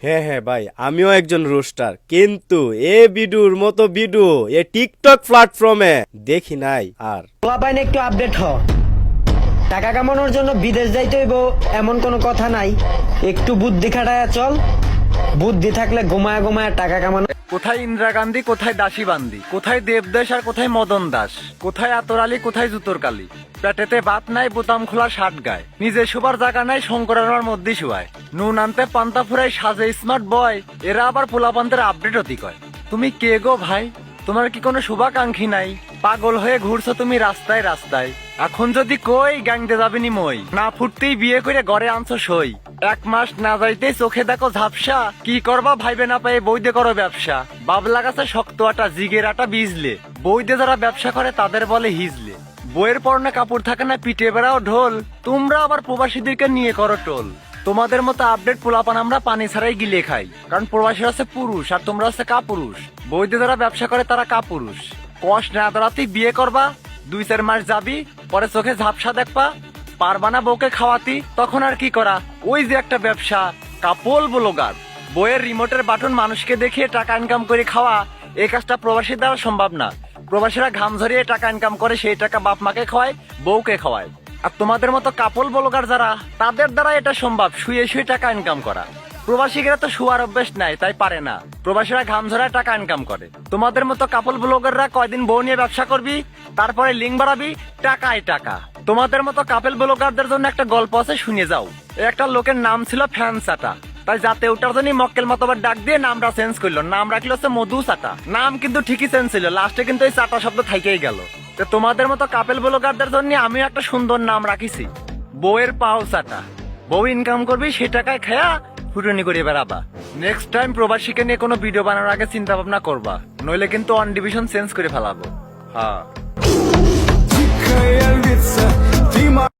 হ্যাঁ হ্যাঁ ভাই, আমিও একজন রোস্টার, কিন্তু এ বিডুর মতো বিডু এ টিকটক প্ল্যাটফর্মে দেখি নাই আর। পোলাপাইন একটু আপডেট হ। টাকা কামানোর জন্য বিদেশ যাইতে হইব এমন কোনো কথা নাই। একটু বুদ্ধি খাটায়া চল। বুদ্ধি থাকলে ঘুমায়া ঘুমায়া টাকা কামানো। কোথায় ইন্দিরা গান্ধী, কোথায় দাসী বান্দি, কোথায় দেবদেশ আর কোথায় মদন দাস, কোথায় আতর আলী, কোথায় জুতোর কালি। পেটেতে ভাত নাই, বোতাম খোলা শার্ট গায়, নিজে শোবার জায়গা নাই, শঙ্করার মধ্যে শুয়ায়। নুন আনতে পান্তা ফুরাই সাজে স্মার্ট বয়, এরা আবার পোলাপান্তের আপডেট অতি কয়। তুমি কে গো ভাই? তোমার কি কোনো শুভাকাঙ্ক্ষী নাই? পাগল হয়ে ঘুরছো তুমি রাস্তায় রাস্তায়। এখন যদি কই গ্যাংতে যাবিনি মই, না ফুটতেই বিয়ে করে ঘরে আনছো সই। 1 মাস না যাইতেই চোখে দেখো ঝাপসা, কি করবা ভাইবে না পায়ে বইদে করো ব্যবসা। বাবলা গাছে শক্ত আটা, জিগের আটা বিজলে, বইদে যারা ব্যবসা করে তাদের বলে হিজলে। বইয়ের পরনে কাপড় থাকে না, পিঠে বেড়াও ঢোল, তোমরা আবার প্রবাসীদেরকে নিয়ে করো টোল। তোমাদের মতো আপডেট পোলাপান আমরা পানি ছাড়াই গিলে খাই, কারণ প্রবাসীরা হচ্ছে পুরুষ আর তোমরা হচ্ছে কাপুরুষ। বইতে যারা ব্যবসা করে তারা কাপুরুষ। কষ্ট না দাঁড়াতেই বিয়ে করবা, 2-4 মাস যাবি, পরে চোখে ঝাপসা দেখবা, পারবা না বউকে খাওয়াতি, তখন আর কি করা? ওই যে একটা ব্যবসা, কাপল ব্লগার। বইয়ের রিমোটের বাটন মানুষকে দেখিয়ে টাকা ইনকাম করে খাওয়া, এই কাজটা প্রবাসী দ্বারা সম্ভব না। প্রবাসীরা ঘাম ঝরিয়ে টাকা ইনকাম করে, সেই টাকা বাপ মাকে খাওয়ায়, বউকে খাওয়ায়। আর তোমাদের মতো কাপল ব্লগার যারা, তাদের দ্বারা এটা সম্ভব, শুয়ে শুয়ে টাকা ইনকাম করা। প্রবাসীরা তো শুয়ার অভ্যেস নাই, তাই পারে না। প্রবাসীরা ঘাম ঝরায় টাকা ইনকাম করে। তোমাদের মতো কাপল ব্লগাররা কয়দিন বউ নিয়ে ব্যবসা করবি, তারপরে লিঙ্ক বাড়াবি, টাকায় টাকা। তোমাদের মতো কাপল ব্লগারদের জন্য একটা গল্প আছে, শুনে যাও। একটা লোকের নাম ছিল ফ্যান চাটা, তাই যাতে ওটার জন্য মক্কেল মতবার ডাক দিয়ে নামটা চেঞ্জ করলো। নাম রাখলো হচ্ছে মধু চাটা। নাম কিন্তু ঠিকই চেঞ্জ ছিল, লাস্টে কিন্তু এই চাটা শব্দ থাইকেই গেল। তো তোমাদের মতো কাপল ব্লগারদের জন্য আমিও একটা সুন্দর নাম রাখিছি, বউয়ের পাও চাটা। বউ ইনকাম করবি, সেই টাকায় খেয়া ফুটনি করে বেড়াবা। নেক্সট টাইম প্রবাসীকে নিয়ে কোনো ভিডিও বানানোর আগে চিন্তা ভাবনা করবা, নইলে কিন্তু অন ডিভিশন চেঞ্জ করে ফেলাবো। হ্যাঁ।